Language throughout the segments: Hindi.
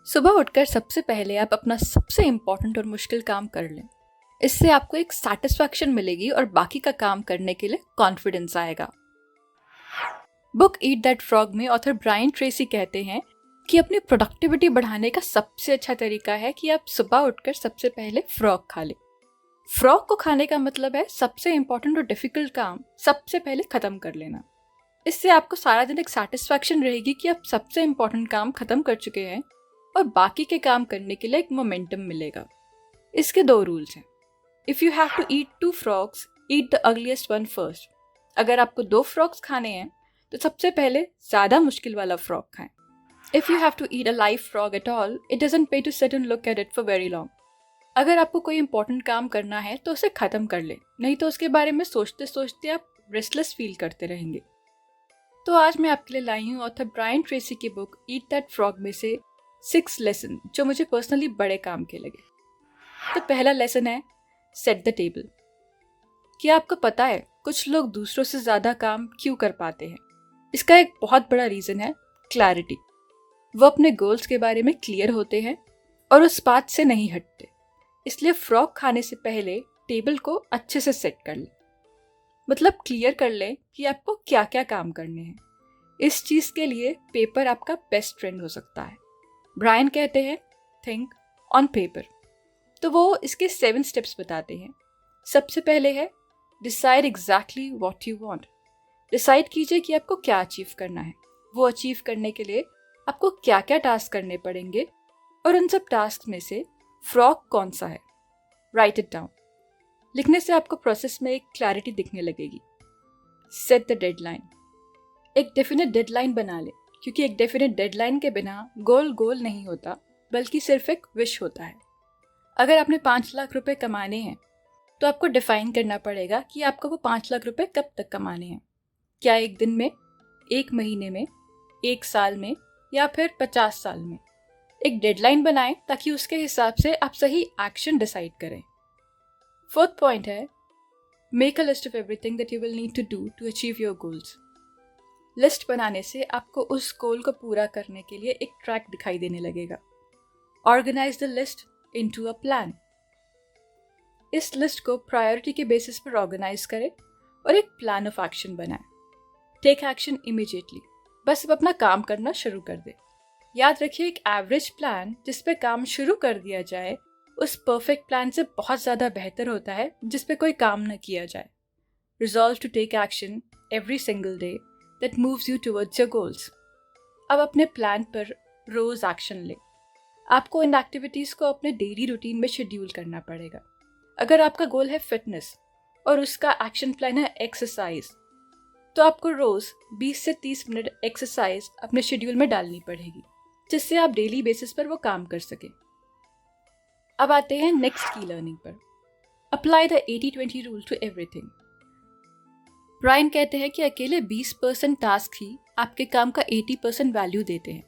सुबह उठकर सबसे पहले आप अपना सबसे इम्पोर्टेंट और मुश्किल काम कर लें। इससे आपको एक सैटिस्फैक्शन मिलेगी और बाकी का काम करने के लिए कॉन्फिडेंस आएगा। बुक ईट दैट फ्रॉग में ऑथर ब्रायन ट्रेसी कहते हैं कि अपनी प्रोडक्टिविटी बढ़ाने का सबसे अच्छा तरीका है कि आप सुबह उठकर सबसे पहले फ्रॉग खा लें। फ्रॉग को खाने का मतलब है सबसे इम्पोर्टेंट और डिफिकल्ट काम सबसे पहले खत्म कर लेना। इससे आपको सारा दिन एक सैटिस्फैक्शन रहेगी कि आप सबसे इम्पोर्टेंट काम खत्म कर चुके हैं और बाकी के काम करने के लिए एक मोमेंटम मिलेगा। इसके 2 रूल्स हैं। If you have to eat 2 frogs, eat the earliest one first. अगर आपको 2 फ्रॉग्स खाने हैं तो सबसे पहले ज़्यादा मुश्किल वाला फ्रॉग खाएं। If you have to eat a live frog at all, it doesn't pay to sit and look at it for very long. अगर आपको कोई इंपॉर्टेंट काम करना है तो उसे ख़त्म कर ले, नहीं तो उसके बारे में सोचते सोचते आप रेस्टलेस फील करते रहेंगे। तो आज मैं आपके लिए लाई हूँ ऑथर ब्रायन ट्रेसी की बुक ईट दैट फ्रॉग में से 6 लेसन जो मुझे पर्सनली बड़े काम के लगे। तो पहला लेसन है सेट द टेबल। क्या आपको पता है कुछ लोग दूसरों से ज़्यादा काम क्यों कर पाते हैं? इसका एक बहुत बड़ा रीज़न है क्लैरिटी। वो अपने गोल्स के बारे में क्लियर होते हैं और उस बात से नहीं हटते। इसलिए फ्रॉग खाने से पहले टेबल को अच्छे से सेट कर लें, मतलब क्लियर कर लें कि आपको क्या क्या काम करने हैं। इस चीज़ के लिए पेपर आपका बेस्ट फ्रेंड हो सकता है। ब्रायन कहते हैं थिंक ऑन पेपर। तो वो इसके 7 स्टेप्स बताते हैं। सबसे पहले है decide exactly what you want. Decide कीजिए कि आपको क्या अचीव करना है। वो अचीव करने के लिए आपको क्या क्या टास्क करने पड़ेंगे और उन सब टास्क में से फ्रॉग कौन सा है। Right it down. लिखने से आपको प्रोसेस में एक क्लैरिटी दिखने लगेगी। Set the deadline. एक डेफिनेट डेडलाइन बना ले, क्योंकि एक डेफिनेट डेडलाइन के बिना गोल नहीं होता, बल्कि सिर्फ एक विश होता है। अगर आपने 5 लाख रुपए कमाने हैं तो आपको डिफाइन करना पड़ेगा कि आपको वो 5 लाख रुपए कब तक कमाने हैं। क्या 1 दिन में, 1 महीने में, 1 साल में या फिर 50 साल में? एक डेडलाइन बनाएं ताकि उसके हिसाब से आप सही एक्शन डिसाइड करें। 4th पॉइंट है make a list of everything that you will need to do to achieve your goals. List बनाने से आपको उस गोल को पूरा करने के लिए एक ट्रैक दिखाई देने लगेगा। Organise the list into a plan. इस लिस्ट को प्रायोरिटी के बेसिस पर ऑर्गेनाइज करें और एक प्लान ऑफ एक्शन बनाएं। Take action immediately. बस अब अपना काम करना शुरू कर दे। याद रखिए, एक एवरेज प्लान जिस पे काम शुरू कर दिया जाए उस परफेक्ट प्लान से बहुत ज़्यादा बेहतर होता है जिस पे कोई काम न किया जाए। Resolve to take action every single day that moves you towards your goals. अब अपने प्लान पर रोज़ एक्शन ले। आपको इन एक्टिविटीज़ को अपने डेली रूटीन में शेड्यूल करना पड़ेगा। अगर आपका गोल है फिटनेस और उसका एक्शन प्लान है एक्सरसाइज, तो आपको रोज़ 20 से 30 मिनट एक्सरसाइज अपने शेड्यूल में डालनी पड़ेगी, जिससे आप डेली बेसिस पर वो काम कर सकें। अब आते हैं नेक्स्ट की लर्निंग पर। Apply the 80-20 rule to everything. Brian कहते हैं कि अकेले 20% टास्क ही आपके काम का 80% वैल्यू देते हैं।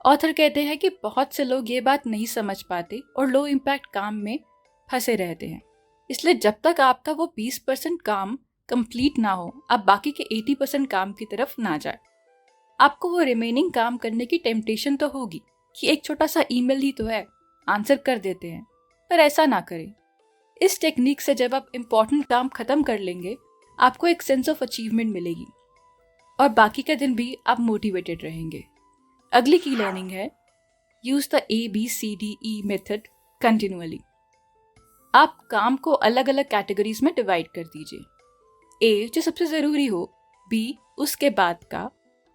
ऑथर कहते हैं कि बहुत से लोग ये बात नहीं समझ पाते और लो इम्पैक्ट काम में फंसे रहते हैं। इसलिए जब तक आपका वो 20% काम कंप्लीट ना हो, आप बाकी के 80% काम की तरफ ना जाए। आपको वो रिमेनिंग काम करने की टेम्पटेशन तो होगी कि एक छोटा सा ईमेल ही तो है, आंसर कर देते हैं, पर ऐसा ना करें। इस टेक्निक से जब आप इम्पोर्टेंट काम खत्म कर लेंगे, आपको एक सेंस ऑफ अचीवमेंट मिलेगी और बाकी का दिन भी आप मोटिवेटेड रहेंगे। अगली की लर्निंग है use the ABCDE method continually. आप काम को अलग अलग कैटेगरीज में डिवाइड कर दीजिए। A जो सबसे ज़रूरी हो, B उसके बाद का,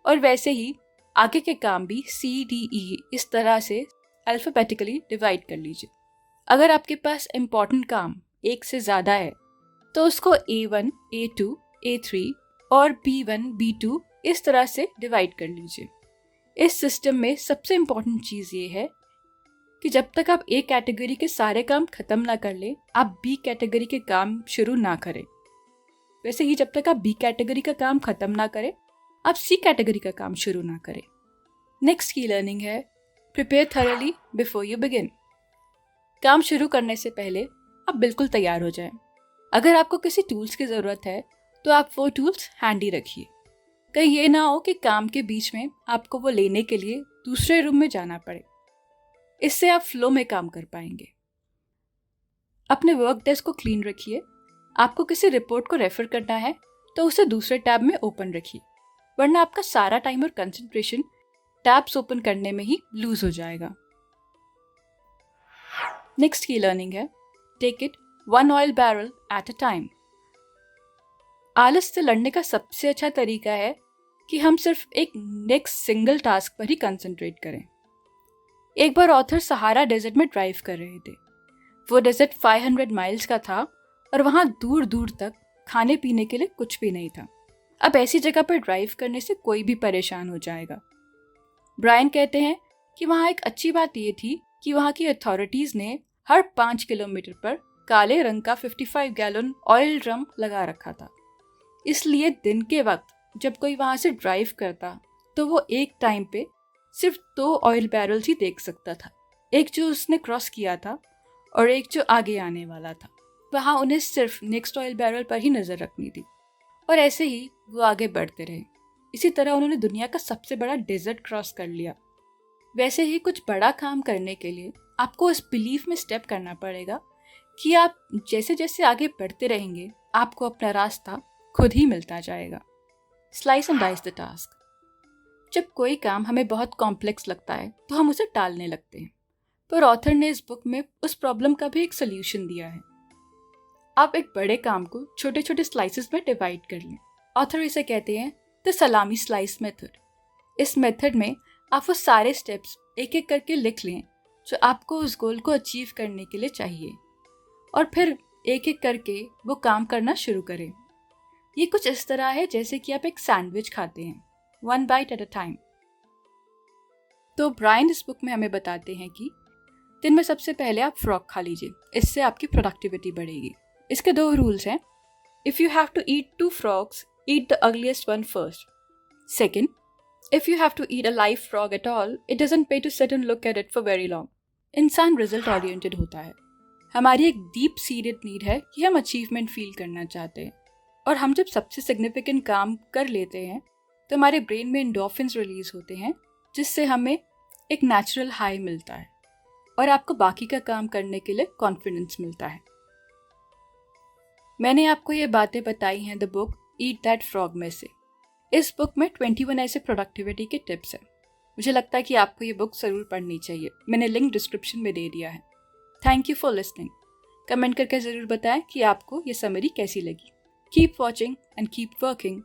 और वैसे ही आगे के काम भी CDE इस तरह से अल्फ़ाबेटिकली डिवाइड कर लीजिए। अगर आपके पास इम्पॉर्टेंट काम एक से ज़्यादा है तो उसको A1, A2, A3 और B1, B2 इस तरह से डिवाइड कर लीजिए। इस सिस्टम में सबसे इम्पॉर्टेंट चीज़ ये है कि जब तक आप A कैटेगरी के सारे काम खत्म ना कर लें, आप B कैटेगरी के काम शुरू ना करें। वैसे ही जब तक आप B कैटेगरी का काम खत्म ना करें, आप C कैटेगरी का काम शुरू ना करें। नेक्स्ट की लर्निंग है prepare thoroughly before you begin. काम शुरू करने से पहले आप बिल्कुल तैयार हो जाएं। अगर आपको किसी टूल्स की ज़रूरत है तो आप वो टूल्स हैंडी रखिए। कहीं ये ना हो कि काम के बीच में आपको वो लेने के लिए दूसरे रूम में जाना पड़े। इससे आप फ्लो में काम कर पाएंगे। अपने वर्क डेस्क को क्लीन रखिए। आपको किसी रिपोर्ट को रेफर करना है तो उसे दूसरे टैब में ओपन रखिए, वरना आपका सारा टाइम और कंसंट्रेशन टैब्स ओपन करने में ही लूज हो जाएगा। नेक्स्ट की लर्निंग है take it 1 oil barrel at a time. आलस से लड़ने का सबसे अच्छा तरीका है कि हम सिर्फ एक नेक्स्ट सिंगल टास्क पर ही कंसंट्रेट करें। एक बार ऑथर सहारा डेजर्ट में ड्राइव कर रहे थे। वो डेजर्ट 500 माइल्स का था और वहाँ दूर दूर तक खाने पीने के लिए कुछ भी नहीं था। अब ऐसी जगह पर ड्राइव करने से कोई भी परेशान हो जाएगा। ब्रायन कहते हैं कि वहाँ एक अच्छी बात ये थी कि वहाँ की अथॉरिटीज़ ने हर 5 किलोमीटर पर काले रंग का 55 गैलन ऑयल ड्रम लगा रखा था। इसलिए दिन के वक्त जब कोई वहाँ से ड्राइव करता तो वो एक टाइम पे सिर्फ 2 ऑयल बैरल्स ही देख सकता था, एक जो उसने क्रॉस किया था और एक जो आगे आने वाला था। वहाँ उन्हें सिर्फ नेक्स्ट ऑयल बैरल पर ही नज़र रखनी थी और ऐसे ही वो आगे बढ़ते रहे। इसी तरह उन्होंने दुनिया का सबसे बड़ा डेजर्ट क्रॉस कर लिया। वैसे ही कुछ बड़ा काम करने के लिए आपको इस बिलीफ में स्टेप करना पड़ेगा कि आप जैसे जैसे आगे बढ़ते रहेंगे आपको अपना रास्ता खुद ही मिलता जाएगा। Slice and dice the task. जब कोई काम हमें बहुत कॉम्प्लेक्स लगता है तो हम उसे टालने लगते हैं, पर ऑथर ने इस बुक में उस प्रॉब्लम का भी एक सोल्यूशन दिया है। आप एक बड़े काम को छोटे छोटे स्लाइसेस में डिवाइड कर लें। ऑथर इसे कहते हैं द सलामी स्लाइस मेथड। इस मेथड में आप वो सारे स्टेप्स एक एक करके लिख लें जो आपको उस गोल को अचीव करने के लिए चाहिए, और फिर एक एक करके वो काम करना शुरू करें। ये कुछ इस तरह है जैसे कि आप एक सैंडविच खाते हैं, 1 बाइट एट अ टाइम। तो ब्रायन इस बुक में हमें बताते हैं कि दिन में सबसे पहले आप फ्रॉग खा लीजिए, इससे आपकी प्रोडक्टिविटी बढ़ेगी। इसके 2 रूल्स हैं। If you have to eat 2 frogs, eat the ugliest one first. Second, if you have to eat a live frog at all, it doesn't pay to sit and look at it for very long. इंसान रिजल्ट ओरिएंटेड होता है। हमारी एक डीप सीटेड नीड है कि हम अचीवमेंट फील करना चाहते हैं, और हम जब सबसे सिग्निफिकेंट काम कर लेते हैं तो हमारे ब्रेन में एंडोर्फिन्स रिलीज होते हैं, जिससे हमें एक नेचुरल हाई मिलता है और आपको बाकी का काम करने के लिए कॉन्फिडेंस मिलता है। मैंने आपको ये बातें बताई हैं the book eat that frog में से। इस बुक में 21 ऐसे प्रोडक्टिविटी के टिप्स हैं। मुझे लगता है कि आपको ये बुक ज़रूर पढ़नी चाहिए। मैंने लिंक डिस्क्रिप्शन में दे दिया है। Thank you for listening. Comment करके ज़रूर बताएं कि आपको ये समरी कैसी लगी। Keep watching and keep working.